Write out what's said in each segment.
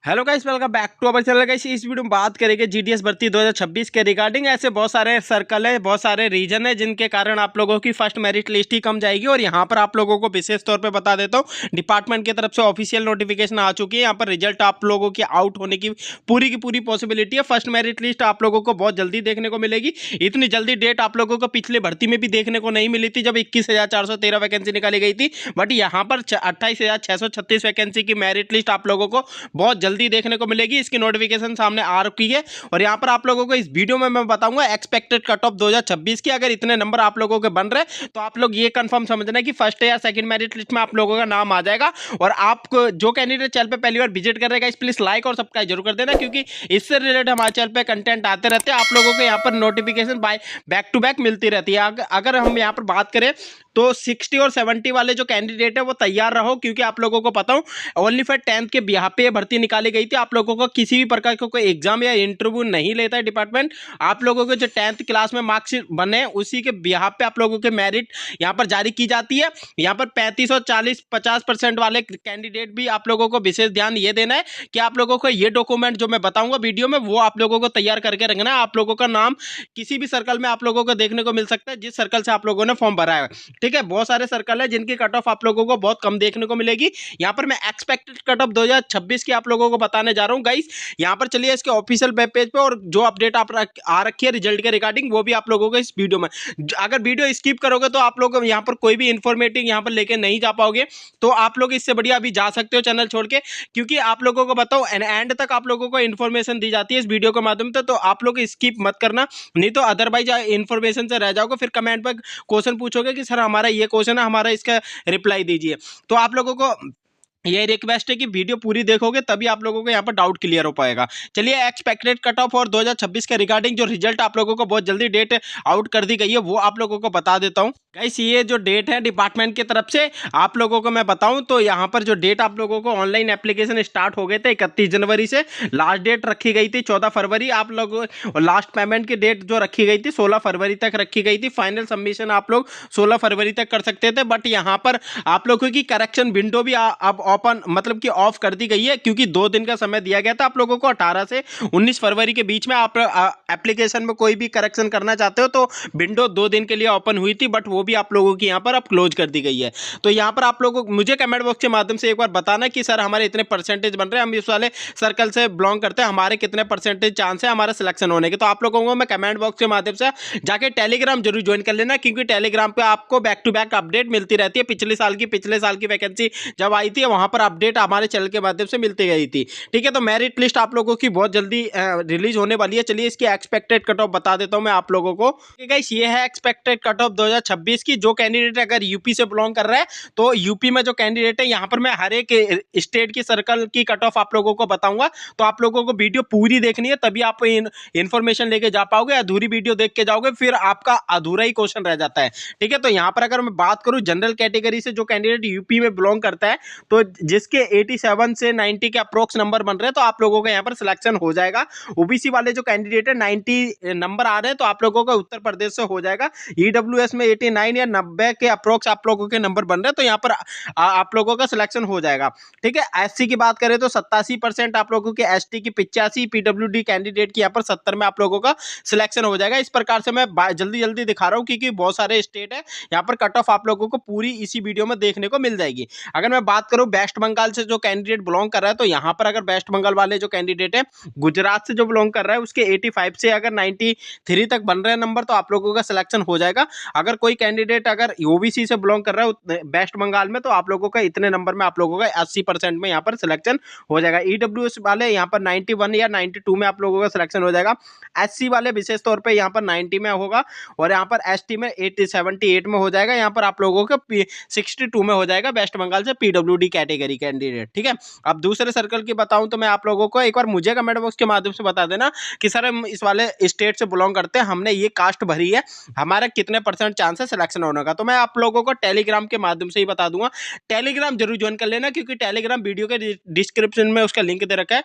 Hello guys, welcome back to our channel. Guys, इस video में बात करेंगे जीडीएस भर्ती 2026 के रिगार्डिंग। ऐसे बहुत सारे सर्कल है, बहुत सारे रीजन है जिनके कारण आप लोगों की फर्स्ट मेरिट लिस्ट ही कम जाएगी। और यहाँ पर आप लोगों को विशेष तौर पे बता देता हूँ, डिपार्टमेंट की तरफ से ऑफिशियल नोटिफिकेशन आ चुकी है। यहाँ पर रिजल्ट आप लोगों की आउट होने की पूरी पॉसिबिलिटी है। फर्स्ट मेरिट लिस्ट आप लोगों को बहुत जल्दी देखने को मिलेगी। इतनी जल्दी डेट आप लोगों को पिछले भर्ती में भी देखने को नहीं मिली थी, जब 21,413 वैकेंसी निकाली गई थी। बट यहाँ पर 28,636 वैकेंसी की मेरिट लिस्ट आप लोगों को बहुत जल्दी देखने को मिलेगी। इसकी नोटिफिकेशन सामने आ रखी है और यहां पर आप लोगों को इस वीडियो में मैं बताऊंगा एक्सपेक्टेड कट ऑफ 2026 की। अगर इतने नंबर आप लोगों के बन रहे हैं तो आप लोग ये कंफर्म समझना कि फर्स्ट या सेकंड मेरिट लिस्ट में आप लोगों का नाम आ जाएगा। और आप जो कैंडिडेट चैनल पे पहली बार विजिट कर रहे हैं, प्लीज लाइक और सब्सक्राइब जरूर कर देना, क्योंकि इससे रिलेटेड हमारे चैनल पे कंटेंट आते रहते हैं। आप लोगों को यहाँ पर notification by back to back मिलती रहती है। अगर हम यहाँ पर बात करें तो 60 और 70 वाले जो कैंडिडेट है वो तैयार रहो, क्योंकि आप लोगों को पता हूं ओनली फॉर 10th के बिहार पे भर्ती निकाली गई थी। आप लोगों को किसी भी प्रकार का कोई एग्जाम या इंटरव्यू नहीं लेता है डिपार्टमेंट। आप लोगों को जो 10th क्लास में मार्क्स बने उसी के बिहार पे आप लोगों के मेरिट यहाँ पर जारी की जाती है। यहाँ पर 35 और 40-50% वाले कैंडिडेट भी आप लोगों को विशेष ध्यान ये देना है कि आप लोगों को ये डॉक्यूमेंट जो मैं बताऊंगा वीडियो में वो आप लोगों को तैयार करके रखना है। आप लोगों का नाम किसी भी सर्कल में आप लोगों को देखने को मिल सकता है जिस सर्कल से आप लोगों ने फॉर्म भरा है। ठीक है, बहुत सारे सर्कल है जिनकी कट ऑफ आप लोगों को बहुत कम देखने को मिलेगी। यहाँ पर मैं एक्सपेक्टेड कट ऑफ 2026 की आप लोगों को बताने जा रहा हूँ। गाइस, यहाँ पर चलिए इसके ऑफिशियल वेब पेज पे और जो अपडेट आप आ रखी है रिजल्ट के रिगार्डिंग वो भी आप लोगों को इस वीडियो में। अगर वीडियो स्किप करोगे तो आप लोग यहाँ पर कोई भी इंफॉर्मेटिव यहाँ पर लेके नहीं जा पाओगे। तो आप लोग इससे बढ़िया अभी जा सकते हो चैनल छोड़ के, क्योंकि आप लोगों को बताओ एंड तक आप लोगों को इन्फॉर्मेशन दी जाती है इस वीडियो के माध्यम से। तो आप लोग स्किप मत करना, नहीं तो अदरवाइज इन्फॉर्मेशन से रह जाओगे। फिर कमेंट पर क्वेश्चन पूछोगे कि सर हमारा ये क्वेश्चन है, हमारा इसका रिप्लाई दीजिए। तो आप लोगों को ये रिक्वेस्ट है कि वीडियो पूरी देखोगे तभी आप लोगों को यहाँ पर डाउट क्लियर हो पाएगा। चलिए, एक्सपेक्टेड कट ऑफ और 2026 के रिगार्डिंग जो रिजल्ट आप लोगों को बहुत जल्दी डेट आउट कर दी गई है वो आप लोगों को बता देता हूँ। गाइस, ये जो डेट है डिपार्टमेंट की तरफ से आप लोगों को मैं बताऊं तो यहाँ पर जो डेट आप लोगों को ऑनलाइन एप्लीकेशन स्टार्ट हो गए थे 31 जनवरी से। लास्ट डेट रखी गई थी 14 फरवरी। आप लोग लास्ट पेमेंट की डेट जो रखी गई थी 16 फरवरी तक रखी गई थी। फाइनल सबमिशन आप लोग 16 फरवरी तक कर सकते थे। बट यहाँ पर आप लोगों की करेक्शन विंडो भी अब ओपन मतलब कि ऑफ कर दी गई है, क्योंकि 2 दिन का समय दिया गया था आप लोगों को। 18 से 19 फरवरी के बीच में आप एप्लीकेशन में कोई भी करेक्शन करना चाहते हो तो विंडो 2 दिन के लिए ओपन हुई थी, बट वो भी आप लोगों की यहाँ पर अब क्लोज कर दी गई है। तो यहाँ पर आप लोगों को मुझे कमेंट बॉक्स के माध्यम से एक बार बताना कि सर हमारे इतने परसेंटेज बन रहे हैं, हम इस वाले सर्कल से बिलोंग करते हैं, हमारे कितने परसेंटेज चांस है हमारा सिलेक्शन होने के। तो आप लोगों को मैं कमेंट बॉक्स के माध्यम से जाके टेलीग्राम जरूर ज्वाइन कर लेना, क्योंकि टेलीग्राम पे आपको बैक टू बैक अपडेट मिलती रहती है। पिछले साल की वैकेंसी जब आई थी वहां पर अपडेट हमारे चैनल के माध्यम से मिलती गई थी। ठीक है, तो मेरिट लिस्ट आप लोगों की बहुत जल्दी रिलीज होने वाली है। चलिए, इसकी एक्सपेक्टेड कट ऑफ बता देता हूं मैं आप लोगों को। गाइस, ये है एक्सपेक्टेड कट ऑफ 2026 की। जो कैंडिडेट अगर यूपी से बिलोंग कर रहा है तो यूपी में जो कैंडिडेट है यहाँ पर मैं हर एक स्टेट की सर्कल की कट ऑफ आप लोगों को बताऊंगा। तो आप लोगों को वीडियो पूरी देखनी है तभी आप इंफॉर्मेशन लेके जा पाओगे। अधूरी वीडियो देख के जाओगे फिर आपका अधूरा ही क्वेश्चन रह जाता है। ठीक है, तो यहाँ पर अगर मैं बात करूं जनरल कैटेगरी से जो कैंडिडेट यूपी में बिलोंग करता है तो जिसके 87 से 90 के अप्रोक्स नंबर बन रहे हैं तो आप लोगों का यहाँ पर सिलेक्शन हो जाएगा। ओबीसी वाले जो कैंडिडेट है 90 नंबर आ रहे हैं तो आप लोगों का उत्तर प्रदेश से हो जाएगा। ईडब्ल्यूएस में 89 या 90 के अप्रोक्स आप लोगों के नंबर बन रहे हैं तो यहाँ पर आप लोगों का सिलेक्शन हो जाएगा। ठीक है, एससी की बात करें तो 87% आप लोगों के, एसटी की 85, पीडब्ल्यूडी कैंडिडेट की यहाँ पर 70 में आप लोगों का सिलेक्शन हो जाएगा। इस प्रकार से मैं जल्दी दिखा रहा हूँ क्योंकि बहुत सारे स्टेट है, यहाँ पर कट ऑफ आप लोगों को पूरी इसी वीडियो में देखने को मिल जाएगी। अगर मैं बात करूं वेस्ट बंगाल से जो कैंडिडेट बिलोंग कर रहा है तो यहाँ पर अगर वेस्ट बंगाल वाले जो कैंडिडेट है गुजरात से जो बिलोंग कर रहा है उसके 85 से अगर 93 तक बन रहे हैं नंबर तो आप लोगों का सिलेक्शन हो जाएगा। अगर कोई कैंडिडेट अगर ओबीसी से बिलोंग कर रहा है वेस्ट बंगाल में तो आप लोगों का इतने नंबर में आप लोगों का 80% में यहाँ पर सिलेक्शन हो जाएगा। ईडब्ल्यूएस वाले यहाँ पर 91 या 92 में आप लोगों का सिलेक्शन हो जाएगा। एससी वाले विशेष तौर पर यहाँ पर 90 में होगा और यहाँ पर एसटी में 78 में हो जाएगा। यहाँ पर आप लोगों का 62 में हो जाएगा वेस्ट बंगाल से पीडब्ल्यूडी कैटेगरी कैंडिडेट। ठीक है, अब दूसरे सर्कल की बताऊं तो मैं आप लोगों को एक बार मुझे कमेंट बॉक्स के माध्यम से बता देना कि सर हम इस वाले स्टेट से बिलोंग करते हैं, हमने ये कास्ट भरी है, हमारा कितने परसेंट चांस है सिलेक्शन होने का। तो मैं आप लोगों को टेलीग्राम के माध्यम से ही बता दूंगा। टेलीग्राम जरूर ज्वाइन कर लेना, क्योंकि टेलीग्राम वीडियो के डिस्क्रिप्शन में उसका लिंक दे रखा है।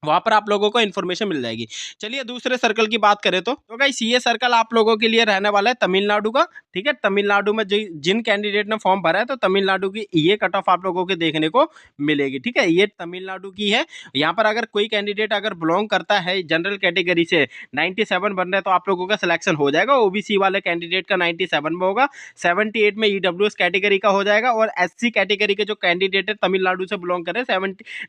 वहां पर आप लोगों को इन्फॉर्मेशन मिल जाएगी। चलिए दूसरे सर्कल की बात करें तो गाइस ये सर्कल आप लोगों के लिए रहने वाला है तमिलनाडु का। ठीक है, तमिलनाडु में जिन कैंडिडेट ने फॉर्म भरा है तो तमिलनाडु की ये कट ऑफ आप लोगों के देखने को मिलेगी। ठीक है, ये तमिलनाडु की है। यहाँ पर अगर कोई कैंडिडेट अगर बिलोंग करता है जनरल कैटेगरी से 97 बन रहे हैं तो आप लोगों का सिलेक्शन हो जाएगा। ओबीसी वाले कैंडिडेट का 97 में होगा, 78 में ईडब्ल्यूएस कैटेगरी का हो जाएगा, और एससी कैटेगरी के जो कैंडिडेट है तमिलनाडु से बिलोंग कर रहे हैं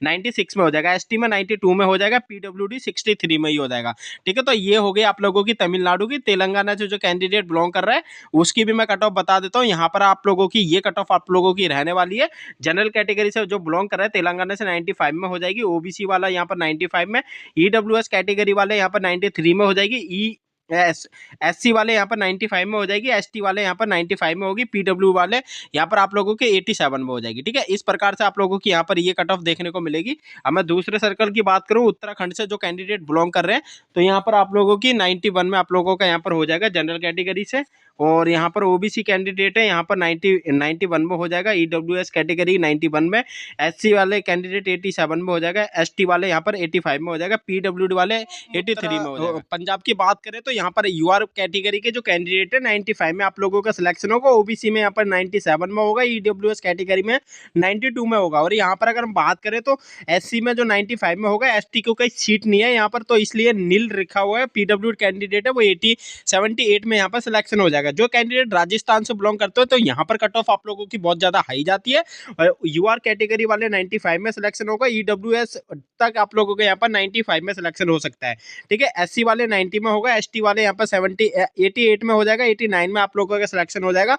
96 में हो जाएगा, एसटी में 92 में हो जाएगा, पीडब्ल्यूडी 63 में ही हो जाएगा। ठीक है, तो ये हो गई आप लोगों की तमिलनाडु की। तेलंगाना से जो कैंडिडेट बिलोंग कर रहा है उसकी भी मैं कट ऑफ बता देता हूँ। यहाँ पर आप लोगों की ये कट ऑफ आप लोगों की रहने वाली है। जनरल कैटेगरी से जो बिलोंग कर रहा है तेलंगाना से 95 में हो जाएगी, ओबीसी वाला यहाँ पर 95 में, ईडब्ल्यूएस कैटेगरी वाले यहाँ पर 93 में हो जाएगी, एससी वाले यहाँ पर 95 में हो जाएगी, एसटी वाले यहाँ पर 95 में होगी, पीडब्ल्यू वाले यहाँ पर आप लोगों के 87 में हो जाएगी। ठीक है, इस प्रकार से आप लोगों की यहाँ पर ये कट ऑफ देखने को मिलेगी। अब मैं दूसरे सर्कल की बात करूँ, उत्तराखंड से जो कैंडिडेट बिलोंग कर रहे हैं तो यहाँ पर आप लोगों की 91 में आप लोगों का यहाँ पर हो जाएगा जनरल कैटेगरी से, और यहाँ पर ओबीसी कैंडिडेट है यहाँ पर 91 में हो जाएगा, ईडब्ल्यूएस कैटेगरी 91 में, एससी वाले कैंडिडेट 87 में हो जाएगा, एसटी वाले यहाँ पर 85 में हो जाएगा, पीडब्ल्यूडी वाले 83 में हो जाएगा। पंजाब की बात करें तो यहाँ पर यूआर कैटेगरी के जो कैंडिडेट है 95 में आप लोगों का सिलेक्शन होगा, ओबीसी में यहाँ पर 97 में होगा, ईडब्ल्यूएस कैटेगरी में 92 में होगा, और यहाँ पर अगर हम बात करें तो एससी में जो 95 में होगा, एसटी को कोई सीट नहीं है यहाँ पर तो इसलिए नील लिखा हुआ है, पीडब्ल्यू कैंडिडेट है वो 78 में यहाँ पर सिलेक्शन हो जाएगा। जो कैंडिडेट राजस्थान से बिलोंग करते हो तो यहाँ पर कट ऑफ आप लोगों की बहुत ज्यादा हाई जाती है, और यूआर कैटेगरी वाले 95 में सिलेक्शन होगा, ईडब्ल्यूएस तक आप लोगों को यहाँ पर 95 में सिलेक्शन हो सकता है। ठीक है, एससी वाले 90 में होगा, एसटी वाले यहाँ पर 88 में हो जाएगा, 89 में आप लोगों का सिलेक्शन हो जाएगा,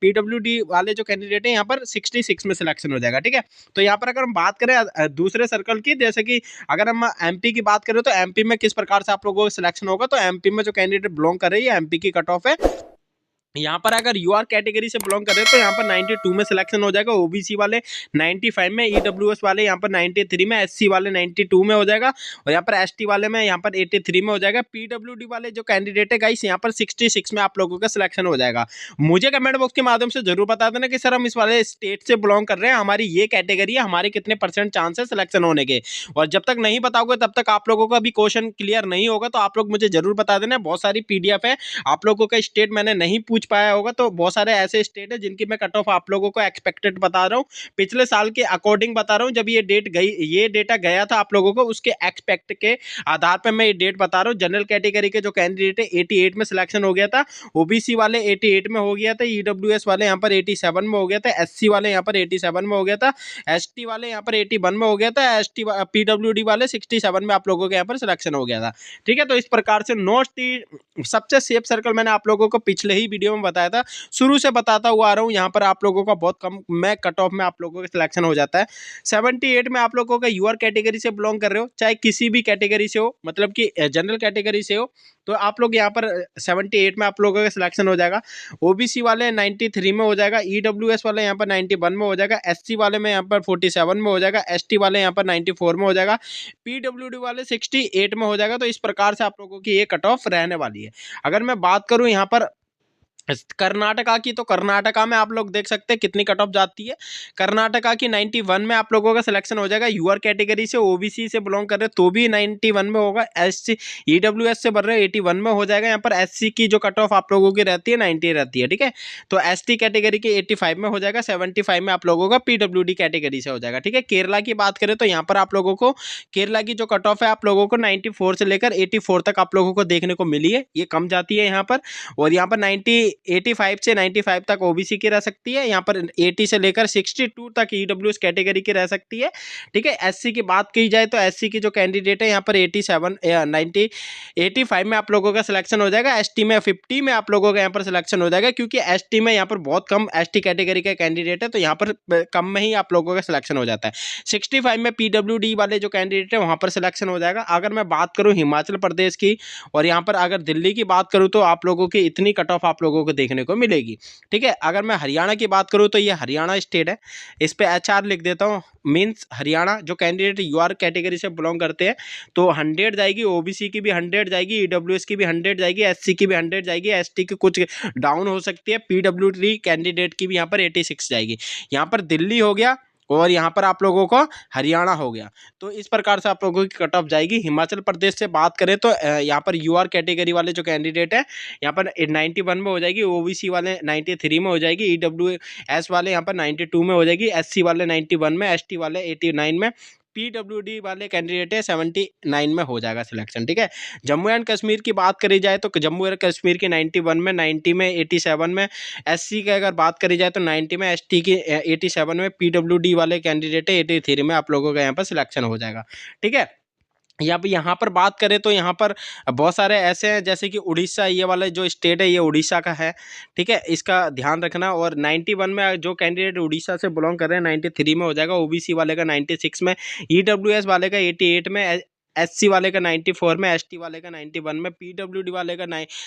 पीडब्ल्यूडी वाले जो कैंडिडेट है यहाँ पर 66 में सिलेक्शन हो जाएगा। ठीक है, तो यहाँ पर अगर हम बात करें दूसरे सर्कल की, जैसे कि अगर हम एमपी की बात करें तो एमपी में किस प्रकार से आप लोगों का सिलेक्शन होगा, तो एमपी में जो कैंडिडेट बिलोंग कर रही है एमपी की कट ऑफ है। यहाँ पर अगर यूआर कैटेगरी से बिलोंग कर रहे हैं तो यहाँ पर 92 में सिलेक्शन हो जाएगा, ओबीसी वाले 95 में, ईडब्ल्यूएस वाले यहाँ पर 93 में, एससी वाले 92 में हो जाएगा, और यहाँ पर एसटी वाले में यहाँ पर 83 में हो जाएगा, पीडब्ल्यूडी वाले जो कैंडिडेट है गाइस यहाँ पर 66 में आप लोगों का सिलेक्शन हो जाएगा। मुझे कमेंट बॉक्स के माध्यम से जरूर बता देना कि सर हम इस वाले स्टेट से बिलोंग कर रहे हैं, हमारी ये कैटेगरी है, हमारे कितने % चांस है सिलेक्शन होने के, और जब तक नहीं बताओगे तब तक आप लोगों का भी क्वेश्चन क्लियर नहीं होगा, तो आप लोग मुझे जरूर बता देना। बहुत सारी पीडीएफ है, आप लोगों का स्टेट मैंने नहीं पूछ पाया होगा तो बहुत सारे ऐसे स्टेट है जिनकी मैं कट ऑफ आप लोगों को एक्सपेक्टेड बता रहा हूँ, पिछले साल के अकॉर्डिंग बता रहा हूँ, जब ये डेटा गया था आप लोगों को उसके एक्सपेक्ट के आधार पर मैं ये डेट बता रहा हूँ। जनरल कैटेगरी के जो कैंडिडेट है 88 में सिलेक्शन हो गया था, ओबीसी वाले 88 में हो गया था, ईडब्ल्यूएस वाले यहाँ पर 87 में हो गया था, एससी वाले यहाँ पर 87 में हो गया था, एसटी वाले यहाँ पर 81 में हो गया था, एसटी पीडब्ल्यूडी वाले 67 में आप लोगों के यहाँ पर सिलेक्शन हो गया था। ठीक है, तो इस प्रकार से नॉर्थ सबसे सेफ सर्कल मैंने आप लोगों को पिछले ही वीडियो में बताया था, शुरू से बताता हुआ आ रहा हूँ। यहाँ पर आप लोगों का बहुत कम में कट ऑफ में आप लोगों का सिलेक्शन हो जाता है। 78 में आप लोगों का यूआर कैटेगरी से बिलोंग कर रहे हो, चाहे किसी भी कैटेगरी से हो, मतलब कि जनरल कैटेगरी से हो, तो आप लोग यहाँ पर 78 में आप लोगों का सिलेक्शन हो जाएगा। ओबीसी वाले 93 में हो जाएगा, ईडब्ल्यूएस वाले यहाँ पर 91 में हो जाएगा, एससी वाले में यहाँ पर 47 में हो जाएगा, एसटी वाले यहाँ पर 94 में हो जाएगा, पीडब्ल्यूडी वाले 68 में हो जाएगा। तो इस प्रकार से आप लोगों की ये कट ऑफ रहने वाली है। अगर मैं बात करूँ यहाँ पर कर्नाटका की, तो कर्नाटका में आप लोग देख सकते हैं कितनी कट ऑफ जाती है। कर्नाटका की 91 में आप लोगों का सिलेक्शन हो जाएगा, यूआर कैटेगरी से ओबीसी से बिलोंग कर रहे तो भी 91 में होगा, एससी ईडब्ल्यूएस से बढ़ रहे 81 में हो जाएगा। यहाँ पर एससी की जो कट ऑफ आप लोगों की रहती है 90 रहती है। ठीक है, तो एसटी कैटेगरी की 85 में हो जाएगा, 75 में आप लोगों का पीडब्ल्यूडी कैटेगरी से हो जाएगा। ठीक है, केरला की बात करें तो यहाँ पर आप लोगों को केरला की जो कट ऑफ है आप लोगों को 94 से लेकर 84 तक आप लोगों को देखने को मिली है, ये कम जाती है यहाँ पर। और यहाँ पर 85 से 95 तक ओबीसी की रह सकती है, यहाँ पर 80 से लेकर 62 तक ईडब्ल्यूएस कैटेगरी की रह सकती है। ठीक है, एससी की बात की जाए तो एससी की जो कैंडिडेट है यहाँ पर 85 में आप लोगों का सिलेक्शन हो जाएगा, एसटी में 50 में आप लोगों का यहाँ पर सिलेक्शन हो जाएगा, क्योंकि एसटी में यहाँ पर बहुत कम एसटी कैटेगरी का कैंडिडेट है, तो यहाँ पर कम में ही आप लोगों का सिलेक्शन हो जाता है। 65 में पीडब्ल्यूडी वाले जो कैंडिडेट है वहाँ पर सिलेक्शन हो जाएगा। अगर मैं बात करूँ हिमाचल प्रदेश की और यहाँ पर अगर दिल्ली की बात करूँ तो आप लोगों की इतनी कट ऑफ आप लोगों को देखने को मिलेगी। ठीक है, अगर मैं हरियाणा की बात करूं तो ये हरियाणा स्टेट है, इस पे एचआर लिख देता हूं, मींस हरियाणा जो कैंडिडेट यूआर कैटेगरी से बिलोंग करते हैं तो 100 जाएगी, ओबीसी की भी 100 जाएगी, ईडब्ल्यूएस की भी 100 जाएगी, एससी की भी 100 जाएगी, एसटी की कुछ डाउन हो सकती है, पीडब्ल्यूडी कैंडिडेट की भी यहाँ पर 86 जाएगी। यहाँ पर दिल्ली हो गया, और यहाँ पर आप लोगों को हरियाणा हो गया। तो इस प्रकार से आप लोगों की कट ऑफ जाएगी। हिमाचल प्रदेश से बात करें तो यहाँ पर यूआर कैटेगरी वाले जो कैंडिडेट है यहाँ पर 91 में हो जाएगी, ओबीसी वाले 93 में हो जाएगी, ईडब्ल्यूएस वाले यहाँ पर 92 में हो जाएगी, एससी वाले 91 में, एसटी वाले 89 में, पीडब्ल्यूडी वाले कैंडिडेट है 79 में हो जाएगा सिलेक्शन। ठीक है। जम्मू एंड कश्मीर की बात करी जाए तो जम्मू एंड कश्मीर की 91 में, 90 में, 87 में, एससी की अगर बात करी जाए तो 90 में, एसटी की 87 में, पीडब्ल्यूडी वाले कैंडिडेट है 83 में आप लोगों का यहाँ पर सिलेक्शन हो जाएगा। ठीक है। यहाँ पर बात करें तो यहाँ पर बहुत सारे ऐसे हैं जैसे कि उड़ीसा, ये वाला जो स्टेट है ये उड़ीसा का है। ठीक है, इसका ध्यान रखना। और 91 में जो कैंडिडेट उड़ीसा से बिलोंग कर रहे हैं 93 में हो जाएगा, ओबीसी वाले का 96 में, ईडब्ल्यूएस वाले का 88 में, एससी वाले का 94 में, एसटी वाले का 91 में, पीडब्ल्यूडी वाले का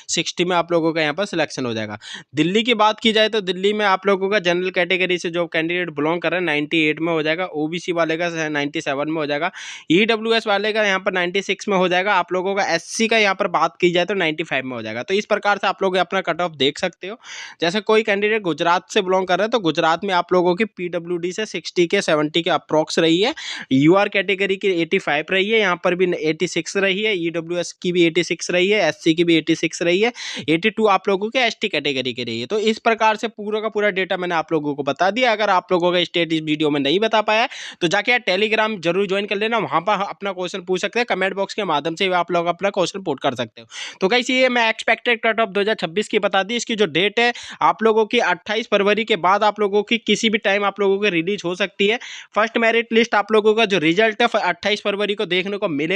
60 में आप लोगों का यहाँ पर सिलेक्शन हो जाएगा। दिल्ली की बात की जाए तो दिल्ली में आप लोगों का जनरल कैटेगरी से जो कैंडिडेट बिलोंग कर रहे हैं 98 में हो जाएगा, ओबीसी वाले का 97 में हो जाएगा, ईडब्ल्यूएस वाले का यहाँ पर 96 में हो जाएगा, आप लोगों का एससी का यहाँ पर बात की जाए तो 95 में हो जाएगा। तो इस प्रकार से आप लोग अपना कट ऑफ देख सकते हो। जैसे कोई कैंडिडेट गुजरात से बिलोंग कर रहे हैं तो गुजरात में आप लोगों की पीडब्ल्यूडी से 60 के 70 के अप्रॉक्स रही है, यूआर कैटेगरी की 85 रही है, यहाँ पर भी 86 रही है, ईडब्ल्यूएस की भी 86 रही है, एससी की भी 86 रही है, 82 आप लोगों के एसटी कैटेगरी की रही है। तो इस प्रकार से पूरा का पूरा डेटा मैंने आप लोगों को बता दिया। अगर आप लोगों का स्टेट इस वीडियो में नहीं बता पाया तो जाके यार टेलीग्राम जरूर ज्वाइन कर लेना, वहां पर अपना क्वेश्चन पूछ सकते हैं, कमेंट बॉक्स के माध्यम से आप लोग अपना क्वेश्चन पुट कर सकते हो। तो गाइस ये मैं एक्सपेक्टेड कट ऑफ 2026 की बता दी। इसकी जो डेट है आप लोगों की 28 फरवरी के बाद आप लोगों की किसी भी टाइम आप लोगों की रिलीज हो सकती है। फर्स्ट मेरिट लिस्ट आप लोगों का जो रिजल्ट है 28 फरवरी को देखने को मिलेगा।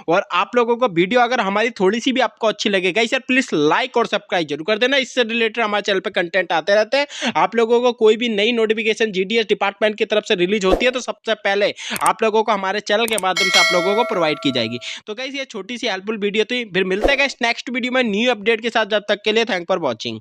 और आप लोगों को वीडियो अगर हमारी थोड़ी सी भी आपको अच्छी लगेगा इसे प्लीज लाइक और सब्सक्राइब जरूर कर देना। इससे रिलेटेड हमारे चैनल पे कंटेंट आते रहते हैं। आप लोगों को कोई भी नई नोटिफिकेशन जीडीएस डिपार्टमेंट की तरफ से रिलीज होती है तो सबसे पहले आप लोगों को हमारे चैनल के माध्यम से आप लोगों को प्रोवाइड की जाएगी। तो गाइस ये छोटी सी हेल्पफुल वीडियो थी, फिर मिलते हैं गाइस नेक्स्ट वीडियो में न्यू अपडेट के साथ। जब तक के लिए थैंक फॉर वॉचिंग।